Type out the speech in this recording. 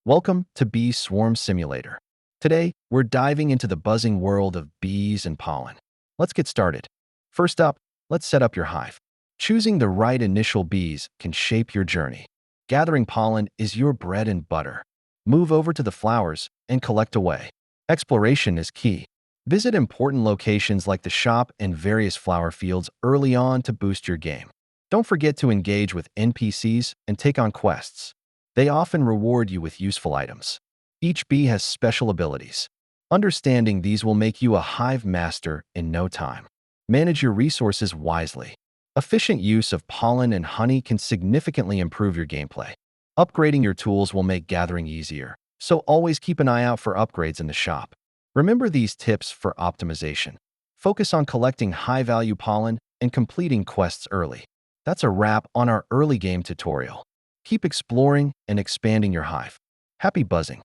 Welcome to Bee Swarm Simulator. Today, we're diving into the buzzing world of bees and pollen. Let's get started. First up, let's set up your hive. Choosing the right initial bees can shape your journey. Gathering pollen is your bread and butter. Move over to the flowers and collect away. Exploration is key. Visit important locations like the shop and various flower fields early on to boost your game. Don't forget to engage with NPCs and take on quests. They often reward you with useful items. Each bee has special abilities. Understanding these will make you a hive master in no time. Manage your resources wisely. Efficient use of pollen and honey can significantly improve your gameplay. Upgrading your tools will make gathering easier, so always keep an eye out for upgrades in the shop. Remember these tips for optimization. Focus on collecting high-value pollen and completing quests early. That's a wrap on our early game tutorial. Keep exploring and expanding your hive. Happy buzzing!